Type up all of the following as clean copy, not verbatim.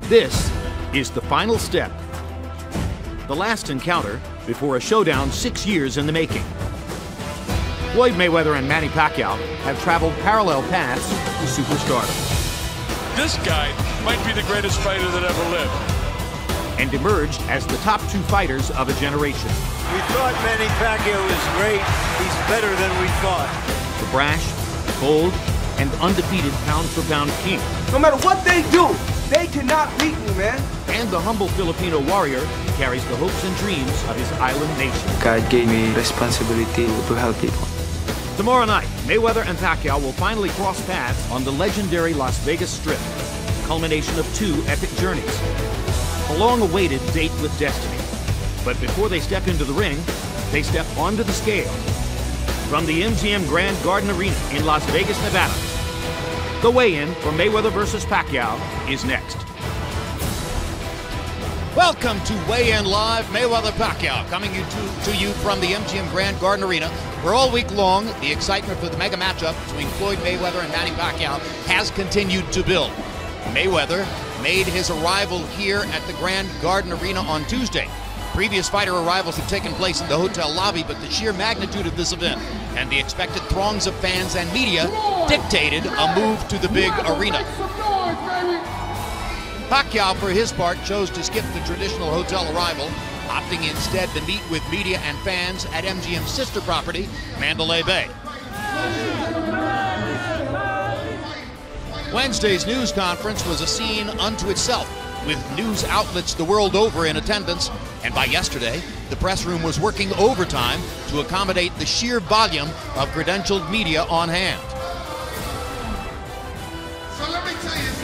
This is the final step. The last encounter before a showdown 6 years in the making. Floyd Mayweather and Manny Pacquiao have traveled parallel paths to superstardom. This guy might be the greatest fighter that ever lived. And emerged as the top two fighters of a generation. We thought Manny Pacquiao was great. He's better than we thought. The brash, bold, and undefeated pound-for-pound king. No matter what they do, they cannot beat me, man. And the humble Filipino warrior who carries the hopes and dreams of his island nation. God gave me responsibility to help people. Tomorrow night, Mayweather and Pacquiao will finally cross paths on the legendary Las Vegas Strip, culmination of two epic journeys. A long-awaited date with destiny. But before they step into the ring, they step onto the scale. From the MGM Grand Garden Arena in Las Vegas, Nevada, the weigh-in for Mayweather versus Pacquiao is next. Welcome to Weigh-In Live, Mayweather-Pacquiao, coming to you from the MGM Grand Garden Arena, where all week long, the excitement for the mega matchup between Floyd Mayweather and Manny Pacquiao has continued to build. Mayweather made his arrival here at the Grand Garden Arena on Tuesday. Previous fighter arrivals have taken place in the hotel lobby, but the sheer magnitude of this event and the expected throngs of fans and media dictated a move to the big arena. Pacquiao, for his part, chose to skip the traditional hotel arrival, opting instead to meet with media and fans at MGM's sister property, Mandalay Bay. Wednesday's news conference was a scene unto itself, with news outlets the world over in attendance, and by yesterday, the press room was working overtime to accommodate the sheer volume of credentialed media on hand.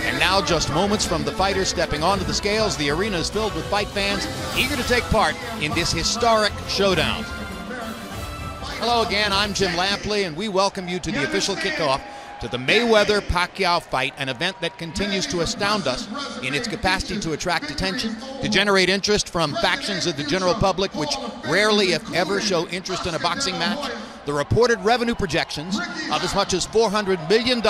And now, just moments from the fighters stepping onto the scales, the arena is filled with fight fans eager to take part in this historic showdown. Hello again, I'm Jim Lampley, and we welcome you to the official kickoff to the Mayweather-Pacquiao fight, an event that continues to astound us in its capacity to attract attention, to generate interest from factions of the general public which rarely, if ever, show interest in a boxing match. The reported revenue projections of as much as $400 million,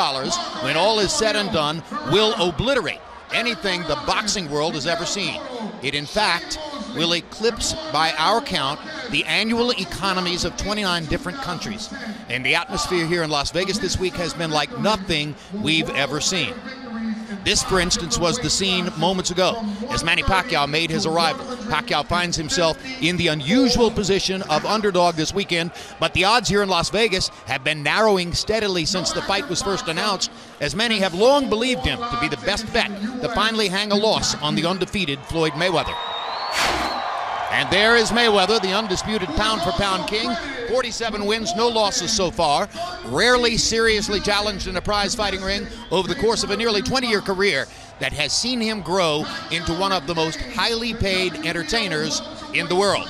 when all is said and done, will obliterate anything the boxing world has ever seen. It, in fact, will eclipse, by our count, the annual economies of 29 different countries. And the atmosphere here in Las Vegas this week has been like nothing we've ever seen. This, for instance, was the scene moments ago as Manny Pacquiao made his arrival. Pacquiao finds himself in the unusual position of underdog this weekend, but the odds here in Las Vegas have been narrowing steadily since the fight was first announced, as many have long believed him to be the best bet to finally hang a loss on the undefeated Floyd Mayweather. And there is Mayweather, the undisputed pound-for-pound king. 47 wins, no losses so far. Rarely seriously challenged in a prize fighting ring over the course of a nearly 20-year career that has seen him grow into one of the most highly paid entertainers in the world.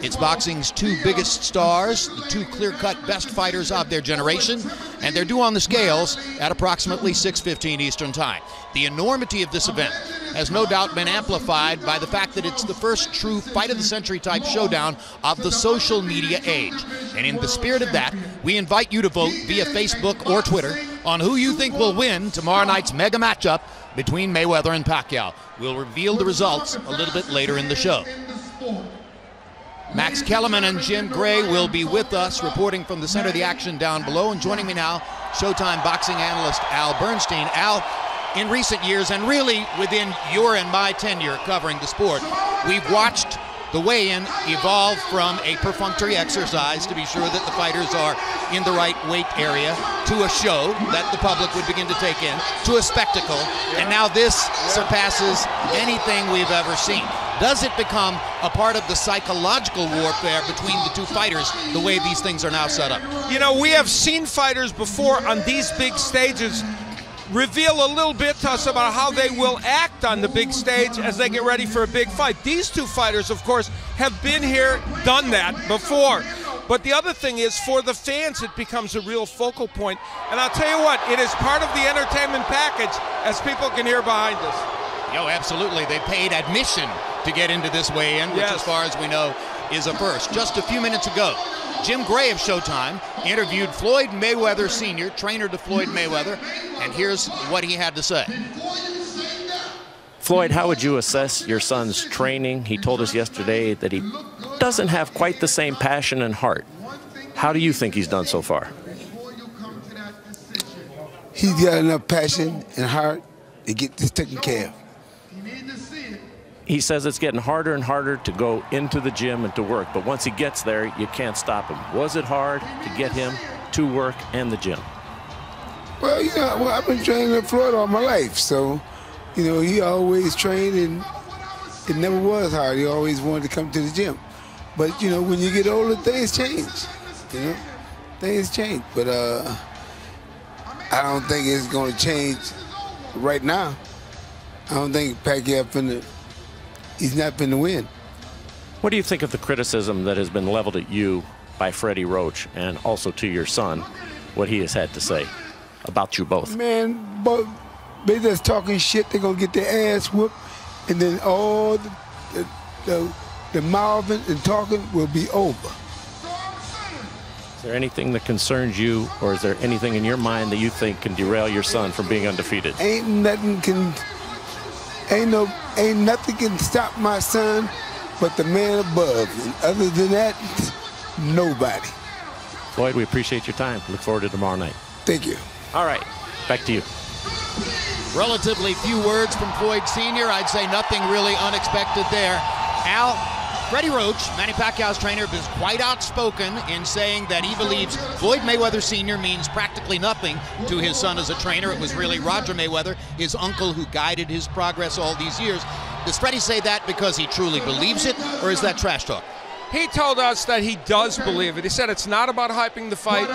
It's boxing's two biggest stars, the two clear-cut best fighters of their generation, and they're due on the scales at approximately 6:15 Eastern Time. The enormity of this event has no doubt been amplified by the fact that it's the first true fight-of-the-century type showdown of the social media age. And in the spirit of that, we invite you to vote via Facebook or Twitter on who you think will win tomorrow night's mega matchup between Mayweather and Pacquiao. We'll reveal the results a little bit later in the show. Max Kellerman and Jim Gray will be with us, reporting from the center of the action down below. And joining me now, Showtime boxing analyst Al Bernstein. Al, in recent years, and really within your and my tenure covering the sport, we've watched the weigh-in evolve from a perfunctory exercise to be sure that the fighters are in the right weight area, to a show that the public would begin to take in, to a spectacle, and now this surpasses anything we've ever seen. Does it become a part of the psychological warfare between the two fighters, the way these things are now set up? You know, we have seen fighters before on these big stages reveal a little bit to us about how they will act on the big stage as they get ready for a big fight. These two fighters, of course, have been here, done that before. But the other thing is, for the fans, it becomes a real focal point. And I'll tell you what, it is part of the entertainment package, as people can hear behind us. Yo, absolutely. They paid admission to get into this weigh-in, which, as far as we know, is a first. Just a few minutes ago, Jim Gray of Showtime interviewed Floyd Mayweather Sr., trainer to Floyd Mayweather, and here's what he had to say. Floyd, how would you assess your son's training? He told us yesterday that he doesn't have quite the same passion and heart. How do you think he's done so far? He's got enough passion and heart to get this taken care of. He says it's getting harder and harder to go into the gym and to work, but once he gets there, you can't stop him. Was it hard to get him to work and the gym? Well, you know, I've been training in Florida all my life, so, you know, he always trained, and it never was hard. He always wanted to come to the gym. But, you know, when you get older, things change, you know? Things change, but I don't think it's going to change right now. I don't think Pacquiao he's not finna win. What do you think of the criticism that has been leveled at you by Freddie Roach and also to your son, what he has had to say about you both? Man, they just talking shit. They're going to get their ass whooped, and then all the mouthing and talking will be over. Is there anything that concerns you, or is there anything in your mind that you think can derail your son from being undefeated? Ain't nothing can stop my son but the man above. And other than that, nobody. Floyd, we appreciate your time. Look forward to tomorrow night. Thank you. All right, back to you. Relatively few words from Floyd Sr. I'd say nothing really unexpected there. Al, Freddie Roach, Manny Pacquiao's trainer, is quite outspoken in saying that he believes Floyd Mayweather Sr. means practically nothing to his son as a trainer. It was really Roger Mayweather, his uncle, who guided his progress all these years. Does Freddie say that because he truly believes it, or is that trash talk? He told us that he does believe it. He said it's not about hyping the fight.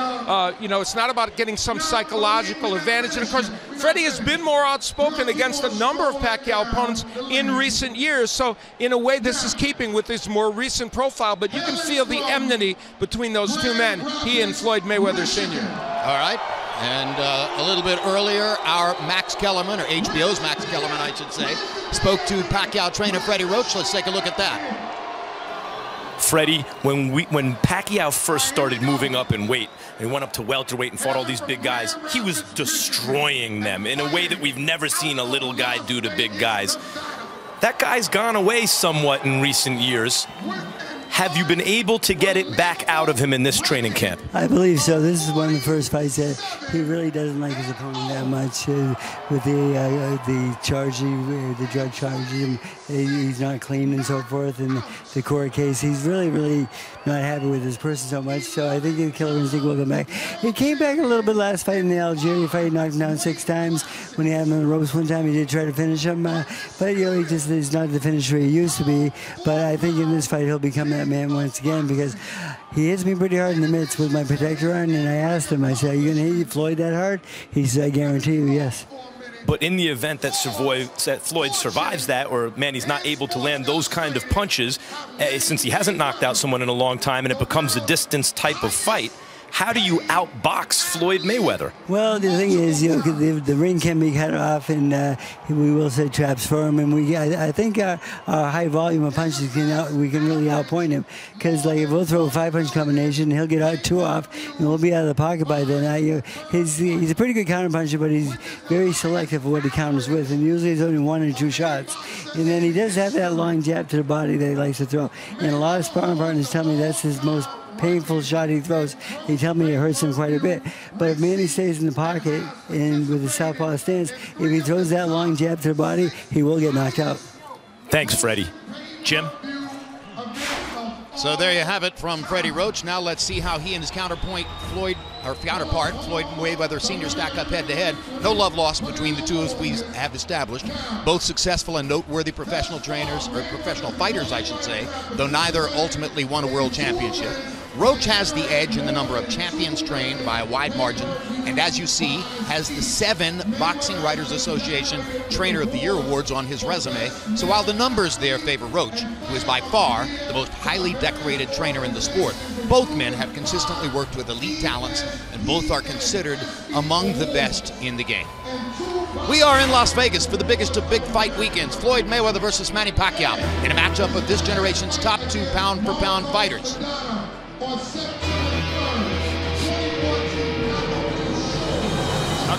You know, it's not about getting some psychological advantage. And, of course, Freddie has been more outspoken against a number of Pacquiao opponents in recent years. So, in a way, this is keeping with his more recent profile. But you can feel the enmity between those two men, he and Floyd Mayweather Sr. All right. And a little bit earlier, our Max Kellerman, or HBO's Max Kellerman, I should say, spoke to Pacquiao trainer Freddie Roach. Let's take a look at that. Freddie, when Pacquiao first started moving up in weight, and he went up to welterweight and fought all these big guys, he was destroying them in a way that we've never seen a little guy do to big guys. That guy's gone away somewhat in recent years. Have you been able to get it back out of him in this training camp? I believe so. This is one of the first fights that he really doesn't like his opponent that much. With the charging, the drug charges, he's not clean and so forth. And the court case, he's really not happy with his person so much. So I think the killer instinct will come back. He came back a little bit last fight in the Algeria fight. He knocked him down 6 times. When he had him on the ropes one time, he did try to finish him. But you know, he just is not the finisher he used to be. But I think in this fight he'll become that man once again, because he hits me pretty hard in the mitts with my protector on, and I asked him, I said, are you going to hit Floyd that hard? He said, I guarantee you, yes. But in the event that Floyd survives that, or Manny's not able to land those kind of punches, since he hasn't knocked out someone in a long time and it becomes a distance type of fight, how do you outbox Floyd Mayweather? Well, the thing is, you know, the ring can be cut off, and we will set traps for him. And I think our high volume of punches we can really outpoint him, because like if we'll throw a 5-punch combination, he'll get out 2 off, and we'll be out of the pocket by then. He's a pretty good counter puncher, but he's very selective of what he counters with, and usually it's only 1 or 2 shots. And then he does have that long jab to the body that he likes to throw. And a lot of sparring partners tell me that's his most painful shot he throws. They tell me it hurts him quite a bit. But if Manny stays in the pocket and with the southpaw stance, if he throws that long jab to the body, he will get knocked out. Thanks, Freddie. Jim? So there you have it from Freddie Roach. Now let's see how he and his counterpart, Floyd Mayweather Sr. stack up head-to-head. No love lost between the two, as we have established. Both successful and noteworthy professional trainers, or professional fighters, I should say, though neither ultimately won a world championship. Roach has the edge in the number of champions trained by a wide margin, and as you see, has the 7 Boxing Writers Association Trainer of the Year awards on his resume. So while the numbers there favor Roach, who is by far the most highly decorated trainer in the sport, both men have consistently worked with elite talents, and both are considered among the best in the game. We are in Las Vegas for the biggest of big fight weekends, Floyd Mayweather versus Manny Pacquiao, in a matchup of this generation's top 2 pound-for-pound fighters. A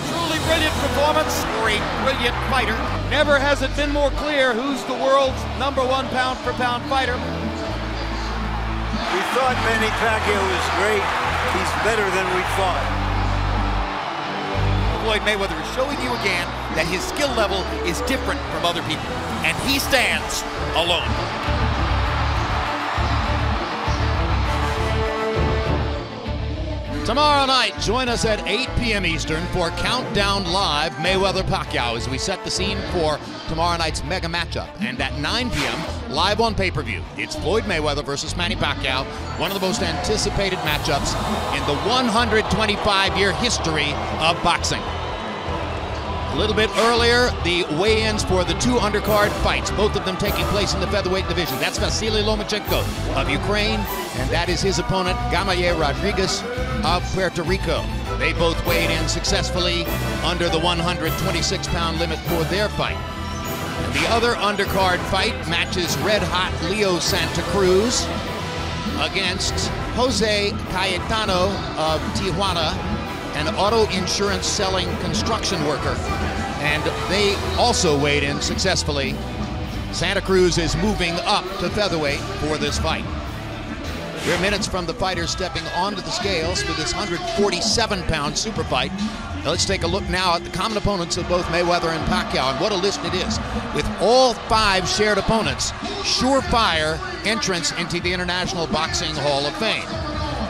truly brilliant performance For a brilliant fighter. Never has it been more clear who's the world's #1 pound-for-pound fighter. We thought Manny Pacquiao was great. He's better than we thought. Floyd Mayweather is showing you again that his skill level is different from other people, and he stands alone. Tomorrow night, join us at 8 p.m. Eastern for Countdown Live Mayweather-Pacquiao as we set the scene for tomorrow night's mega matchup. And at 9 p.m., live on pay-per-view, it's Floyd Mayweather versus Manny Pacquiao, one of the most anticipated matchups in the 125-year history of boxing. A little bit earlier, the weigh-ins for the 2 undercard fights, both of them taking place in the featherweight division. That's Vasily Lomachenko of Ukraine, and that is his opponent, Gamaliel Rodriguez of Puerto Rico. They both weighed in successfully under the 126-pound limit for their fight. And the other undercard fight matches red-hot Leo Santa Cruz against Jose Cayetano of Tijuana, an auto insurance selling construction worker, and they also weighed in successfully. Santa Cruz is moving up to featherweight for this fight. We're minutes from the fighters stepping onto the scales for this 147-pound super fight. Now let's take a look now at the common opponents of both Mayweather and Pacquiao, and what a list it is. With all 5 shared opponents, surefire entrance into the International Boxing Hall of Fame.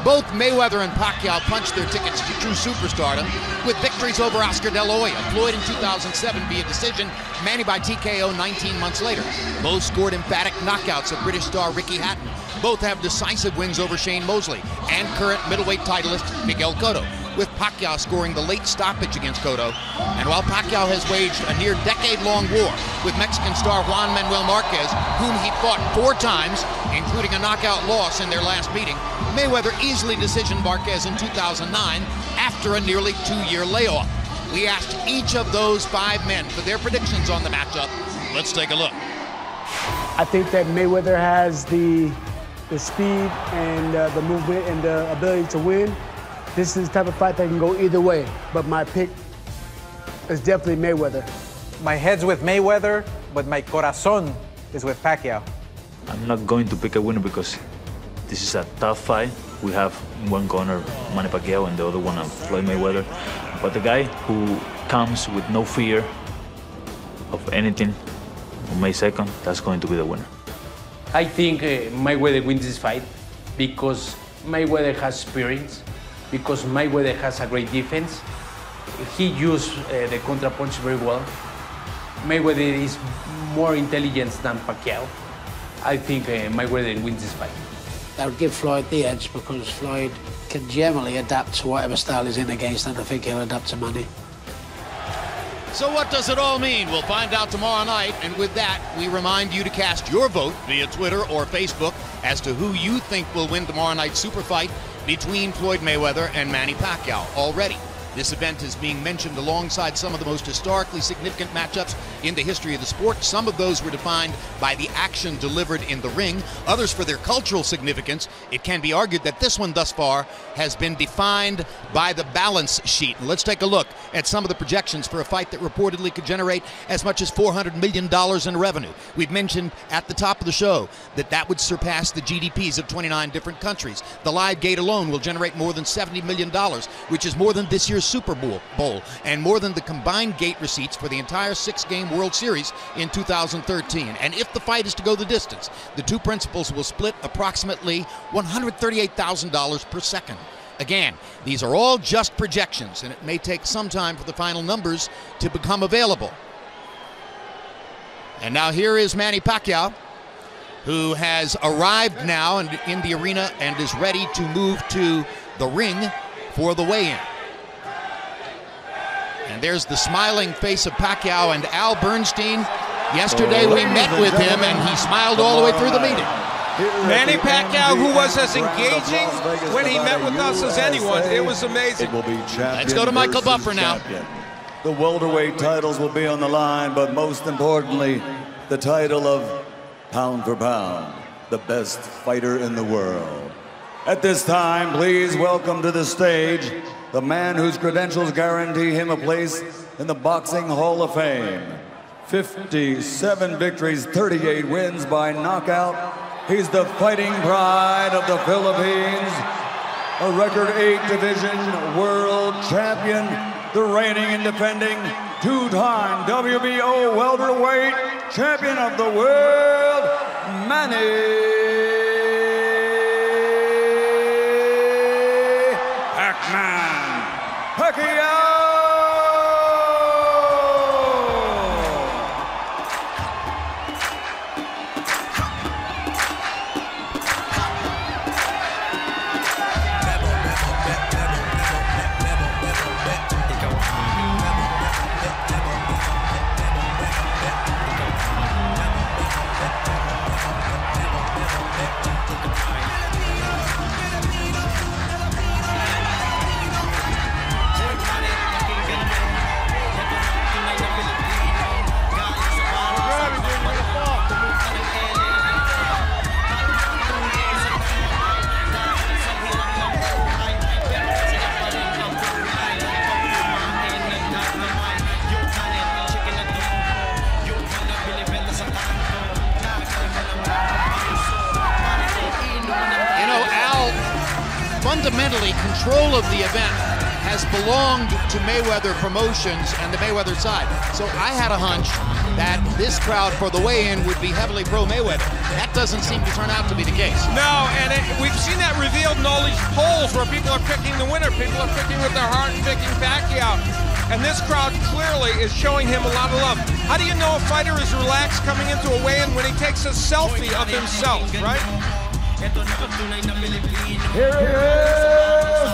Both Mayweather and Pacquiao punched their tickets to true superstardom with victories over Oscar De La Hoya, Floyd in 2007 via decision, Manny by TKO 19 months later. Both scored emphatic knockouts of British star Ricky Hatton. Both have decisive wins over Shane Mosley and current middleweight titleist Miguel Cotto, with Pacquiao scoring the late stoppage against Cotto. And while Pacquiao has waged a near decade-long war with Mexican star Juan Manuel Marquez, whom he fought 4 times, including a knockout loss in their last meeting, Mayweather easily decisioned Marquez in 2009 after a nearly 2-year layoff. We asked each of those 5 men for their predictions on the matchup. Let's take a look. I think that Mayweather has the speed and the movement and the ability to win. This is the type of fight that can go either way, but my pick is definitely Mayweather. My head's with Mayweather, but my corazón is with Pacquiao. I'm not going to pick a winner because this is a tough fight. We have in one corner Manny Pacquiao and the other one Floyd Mayweather. But the guy who comes with no fear of anything on May 2nd, that's going to be the winner. I think Mayweather wins this fight because Mayweather has experience, because Mayweather has a great defense. He used the counterpunch very well. Mayweather is more intelligent than Pacquiao. I think Mayweather wins this fight. I would give Floyd the edge because Floyd can generally adapt to whatever style he's in against, and I think he'll adapt to Manny. So what does it all mean? We'll find out tomorrow night, and with that, we remind you to cast your vote via Twitter or Facebook as to who you think will win tomorrow night's super fight between Floyd Mayweather and Manny Pacquiao. Already, this event is being mentioned alongside some of the most historically significant matchups in the history of the sport. Some of those were defined by the action delivered in the ring, others for their cultural significance. It can be argued that this one thus far has been defined by the balance sheet. And let's take a look at some of the projections for a fight that reportedly could generate as much as $400 million in revenue. We've mentioned at the top of the show that that would surpass the GDPs of 29 different countries. The live gate alone will generate more than $70 million, which is more than this year's Super Bowl, and more than the combined gate receipts for the entire 6-game World Series in 2013. And if the fight is to go the distance, the two principals will split approximately $138,000 per second. Again, these are all just projections, and it may take some time for the final numbers to become available. And now here is Manny Pacquiao, who has arrived now in the arena and is ready to move to the ring for the weigh-in. And there's the smiling face of Pacquiao, and Al Bernstein. Yesterday we met with him, and he smiled all the way through the meeting. Manny Pacquiao, who was as engaging when he met with us as anyone. It was amazing. Let's go to Michael Buffer now. The welterweight titles will be on the line, but most importantly, the title of pound for pound, the best fighter in the world. At this time, please welcome to the stage the man whose credentials guarantee him a place in the Boxing Hall of Fame. 57 victories, 38 wins by knockout. He's the fighting pride of the Philippines. A record 8 division world champion, the reigning and defending two-time WBO welterweight champion of the world, Manny Pacquiao! Fundamentally, control of the event has belonged to Mayweather Promotions and the Mayweather side. So I had a hunch that this crowd for the weigh-in would be heavily pro-Mayweather. That doesn't seem to turn out to be the case. No, and we've seen that revealed in all these polls where people are picking the winner. People are picking with their heart and picking Pacquiao. And this crowd clearly is showing him a lot of love. How do you know a fighter is relaxed coming into a weigh-in when he takes a selfie of himself, right? Here he is,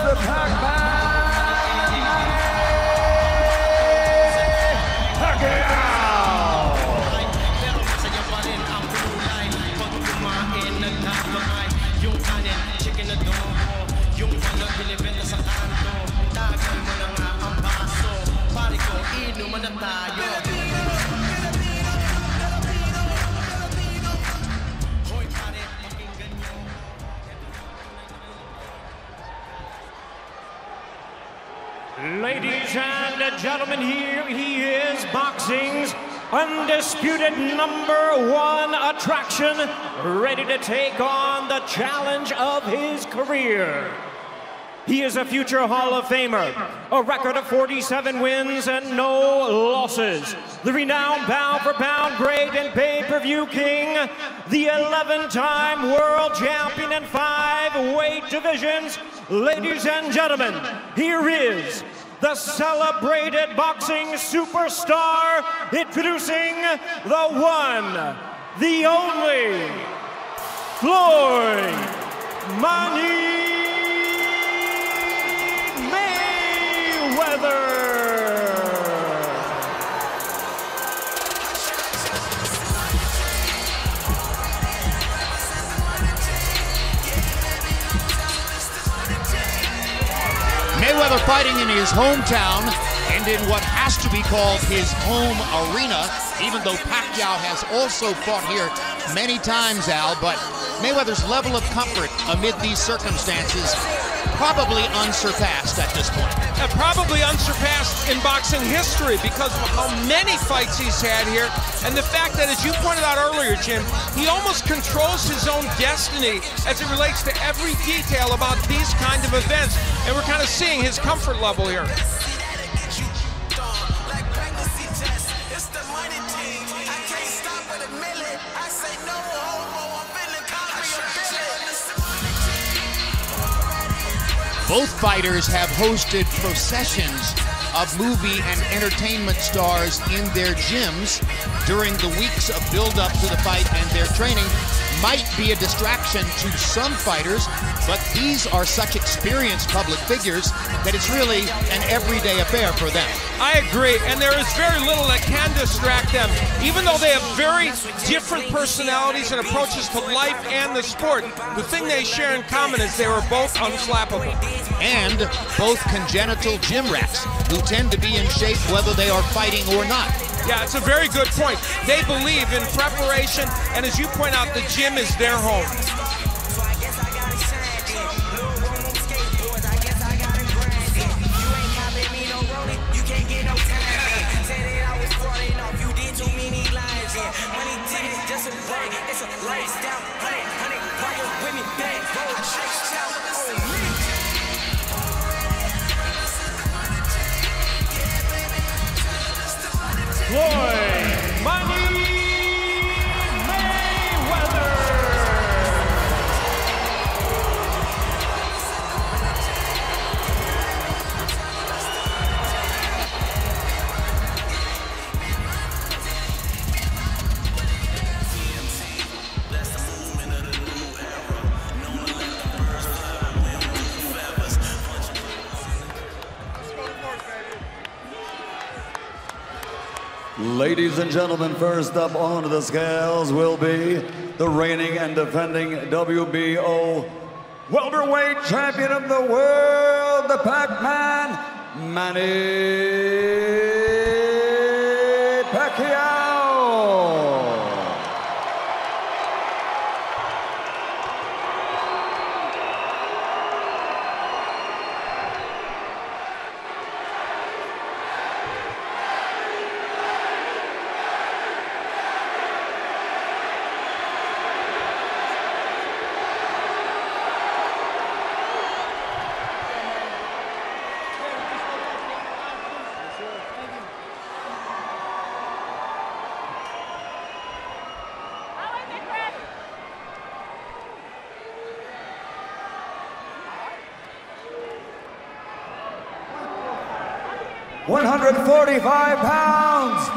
the Pac-Man, Pacquiao! Ladies and gentlemen, here he is, boxing's undisputed #1 attraction, ready to take on the challenge of his career. He is a future Hall of Famer, a record of 47 wins and no losses. The renowned pound-for-pound great and pay-per-view king, the 11-time world champion in 5 weight divisions. Ladies and gentlemen, here is the celebrated boxing superstar, introducing the one, the only, Floyd Mayweather. Mayweather fighting in his hometown and in what has to be called his home arena, even though Pacquiao has also fought here many times, Al, but Mayweather's level of comfort amid these circumstances probably unsurpassed at this point. Probably unsurpassed in boxing history because of how many fights he's had here, and the fact that, as you pointed out earlier, Jim, he almost controls his own destiny as it relates to every detail about these kind of events, and we're kind of seeing his comfort level here. Both fighters have hosted processions of movie and entertainment stars in their gyms during the weeks of build-up to the fight, and their training might be a distraction to some fighters, but these are such experienced public figures that it's really an everyday affair for them. I agree, and there is very little that can distract them. Even though they have very different personalities and approaches to life and the sport, the thing they share in common is they were both unflappable. And both congenital gym rats who tend to be in shape whether they are fighting or not. Yeah, it's a very good point. They believe in preparation, and as you point out, the gym is their home. Ladies and gentlemen, first up onto the scales will be the reigning and defending WBO welterweight champion of the world, the Pac-Man, Manny Pacquiao. 145 pounds,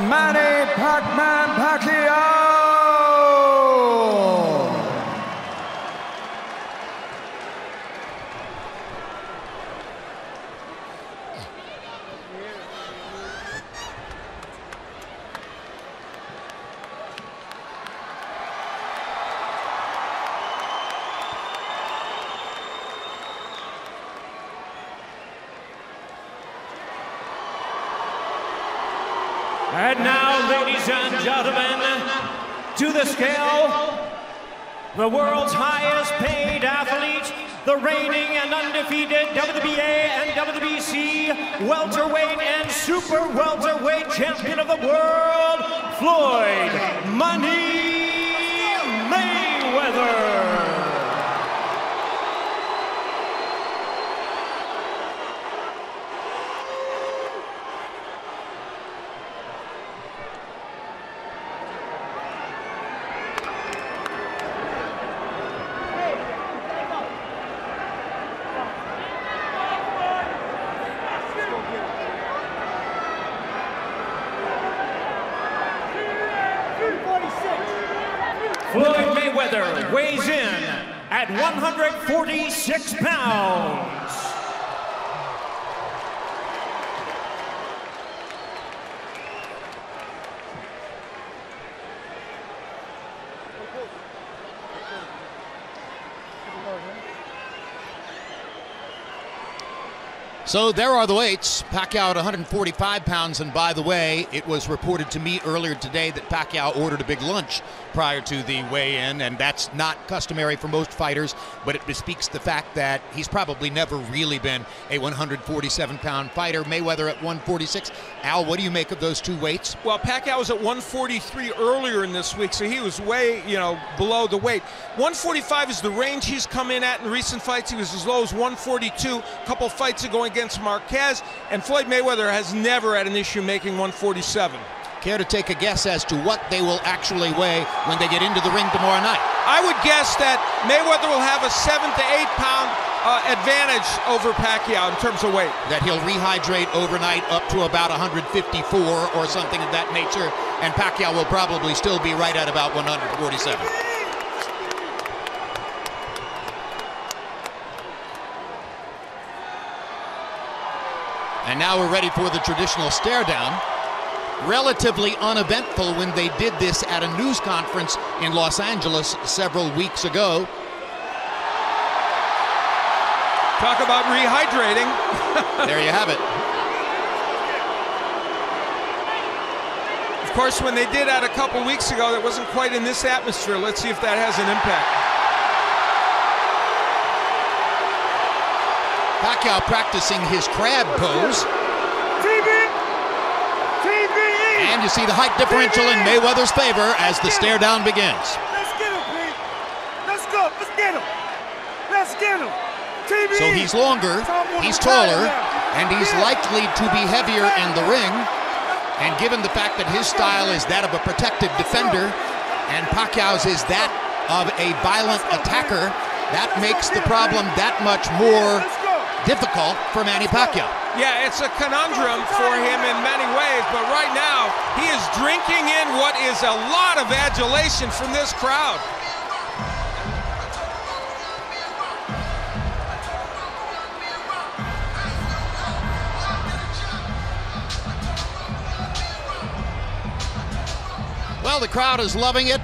Manny Pac-Man Pacquiao. And now, ladies and gentlemen, to the scale, the world's highest paid athlete, the reigning and undefeated WBA and WBC welterweight and super welterweight champion of the world, Floyd Money Mayweather. Floyd Mayweather weighs in at 146 pounds. So there are the weights. Pacquiao at 145 pounds, and by the way, it was reported to me earlier today that Pacquiao ordered a big lunch prior to the weigh-in, and that's not customary for most fighters, but it bespeaks the fact that he's probably never really been a 147-pound fighter. Mayweather at 146. Al, what do you make of those two weights? Well, Pacquiao was at 143 earlier in this week, so he was way, below the weight. 145 is the range he's come in at in recent fights. He was as low as 142 a couple fights ago against Marquez, and Floyd Mayweather has never had an issue making 147. Care to take a guess as to what they will actually weigh when they get into the ring tomorrow night? I would guess that Mayweather will have a 7 to 8 pound advantage over Pacquiao in terms of weight. That he'll rehydrate overnight up to about 154 or something of that nature, and Pacquiao will probably still be right at about 147. And now we're ready for the traditional stare down. Relatively uneventful when they did this at a news conference in Los Angeles several weeks ago. Talk about rehydrating. There you have it. Of course, when they did that a couple weeks ago, that wasn't quite in this atmosphere. Let's see if that has an impact. Pacquiao practicing his crab pose. And you see the height differential in Mayweather's favor as the stare down begins. Let's get him, Pete. Let's go. Let's get him. Let's get him. TV. So he's longer, he's taller, and he's likely to be heavier in the ring. And given the fact that his style is that of a protected defender and Pacquiao's is that of a violent attacker, that makes the problem that much more difficult for Manny Pacquiao. Yeah, it's a conundrum for him in many ways, but right now he is drinking in what is a lot of adulation from this crowd. Well, the crowd is loving it.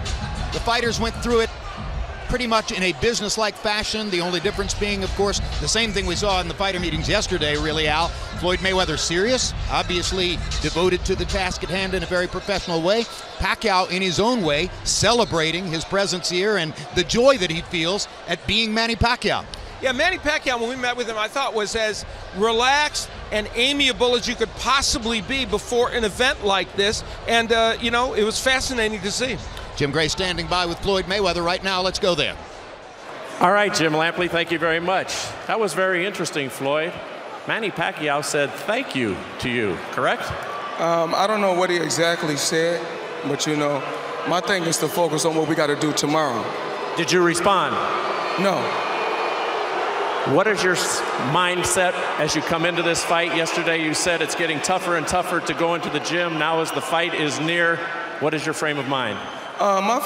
The fighters went through it pretty much in a business-like fashion. The only difference being, of course, the same thing we saw in the fighter meetings yesterday, really, Al. Floyd Mayweather serious, obviously devoted to the task at hand in a very professional way. Pacquiao, in his own way, celebrating his presence here and the joy that he feels at being Manny Pacquiao. Yeah, Manny Pacquiao, when we met with him, I thought was as relaxed and amiable as you could possibly be before an event like this. And, you know, it was fascinating to see. Jim Gray standing by with Floyd Mayweather right now. Let's go there. All right, Jim Lampley, thank you very much. That was very interesting, Floyd. Manny Pacquiao said thank you to you, correct? I don't know what he exactly said, but, you know, my thing is to focus on what we got to do tomorrow. Did you respond? No. What is your mindset as you come into this fight? Yesterday you said it's getting tougher and tougher to go into the gym. Now as the fight is near, what is your frame of mind? My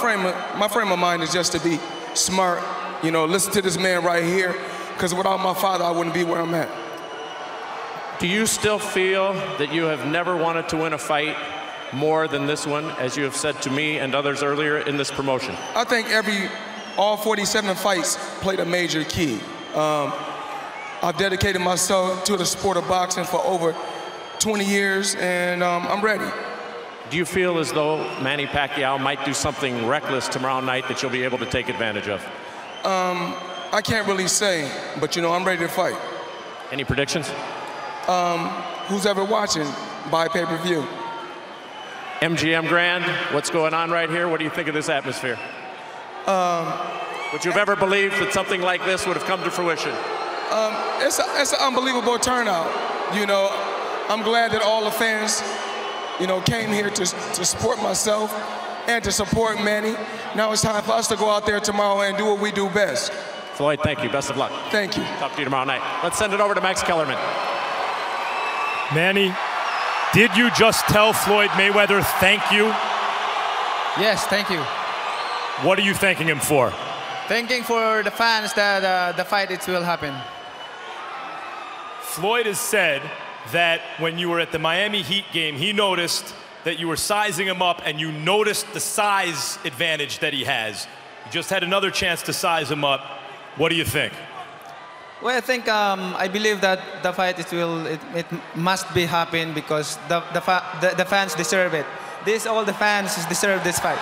frame of mind is just to be smart, you know, listen to this man right here, because without my father, I wouldn't be where I'm at. Do you still feel that you have never wanted to win a fight more than this one, as you have said to me and others earlier in this promotion? I think all 47 fights played a major key. I've dedicated myself to the sport of boxing for over 20 years, and I'm ready. Do you feel as though Manny Pacquiao might do something reckless tomorrow night that you'll be able to take advantage of? I can't really say, but, you know, I'm ready to fight. Any predictions? Who's ever watching, buy pay-per-view. MGM Grand, what's going on right here? What do you think of this atmosphere? Would you have ever believed that something like this would have come to fruition? It's an unbelievable turnout. You know, I'm glad that all the fans, you know, came here to support myself and to support Manny. Now it's time for us to go out there tomorrow and do what we do best. Floyd, thank you. Best of luck. Thank you. Talk to you tomorrow night. Let's send it over to Max Kellerman. Manny, did you just tell Floyd Mayweather thank you? Yes, thank you. What are you thanking him for? Thanking for the fans that the fight it will happen. Floyd has said that when you were at the Miami Heat game, he noticed that you were sizing him up and you noticed the size advantage that he has. You just had another chance to size him up. What do you think? Well, I think I believe that the fight it must be happen because the fans deserve it. All the fans deserve this fight.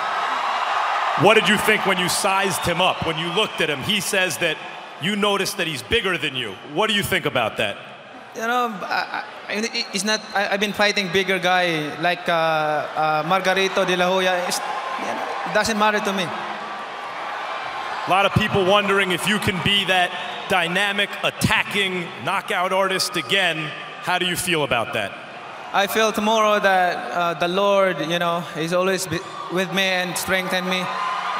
What did you think when you sized him up? When you looked at him, he says that you noticed that he's bigger than you. What do you think about that? You know, it's not. I've been fighting bigger guy like Margarito de la Hoya. It doesn't matter to me. A lot of people wondering if you can be that dynamic, attacking, knockout artist again. How do you feel about that? I feel tomorrow that the Lord, you know, is always with me and strengthen me,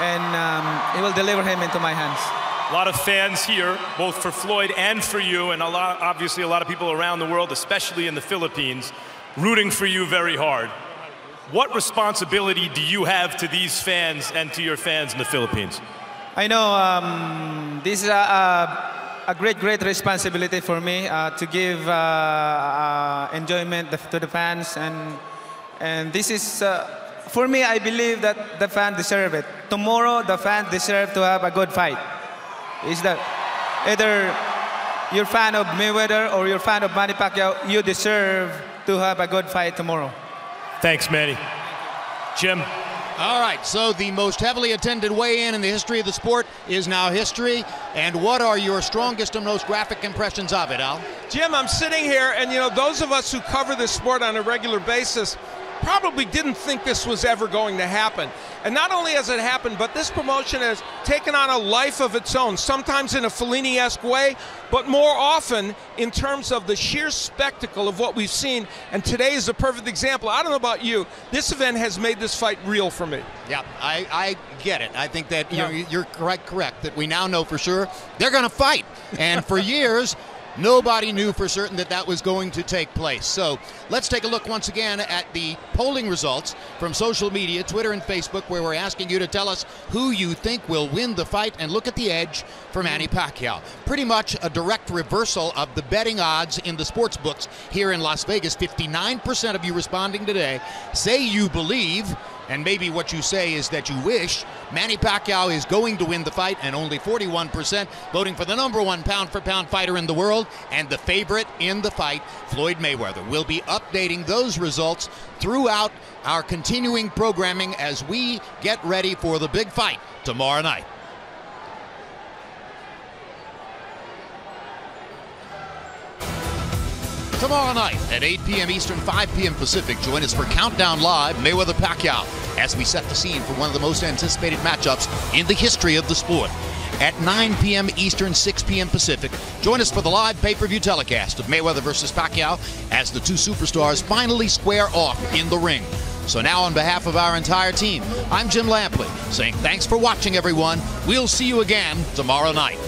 and He will deliver him into my hands. A lot of fans here, both for Floyd and for you, and obviously a lot of people around the world, especially in the Philippines, rooting for you very hard. What responsibility do you have to these fans and to your fans in the Philippines? I know this is a great responsibility for me to give enjoyment to the fans, and this is for me. I believe that the fans deserve it. Tomorrow, the fans deserve to have a good fight. Is that either you're a fan of Mayweather or you're a fan of Manny Pacquiao, you deserve to have a good fight tomorrow. Thanks, Manny. Jim. All right, so the most heavily attended weigh-in in the history of the sport is now history. And what are your strongest and most graphic impressions of it, Al? Jim, I'm sitting here, and you know, those of us who cover this sport on a regular basis probably didn't think this was ever going to happen. And not only has it happened, but this promotion has taken on a life of its own, sometimes in a Fellini-esque way, but more often in terms of the sheer spectacle of what we've seen. And today is a perfect example. I don't know about you, this event has made this fight real for me. Yeah, I get it. I think that you're correct, that we now know for sure they're going to fight. And for years, nobody knew for certain that that was going to take place. So let's take a look once again at the polling results from social media, Twitter and Facebook, where we're asking you to tell us who you think will win the fight, and look at the edge for Manny Pacquiao. Pretty much a direct reversal of the betting odds in the sports books here in Las Vegas. 59% of you responding today say you believe And maybe what you say is that you wish Manny Pacquiao is going to win the fight, and only 41% voting for the #1 pound-for-pound fighter in the world and the favorite in the fight, Floyd Mayweather. We'll be updating those results throughout our continuing programming as we get ready for the big fight tomorrow night. Tomorrow night at 8 p.m. Eastern, 5 p.m. Pacific, join us for Countdown Live, Mayweather-Pacquiao, as we set the scene for one of the most anticipated matchups in the history of the sport. At 9 p.m. Eastern, 6 p.m. Pacific, join us for the live pay-per-view telecast of Mayweather versus Pacquiao as the two superstars finally square off in the ring. So now, on behalf of our entire team, I'm Jim Lampley, saying thanks for watching, everyone. We'll see you again tomorrow night.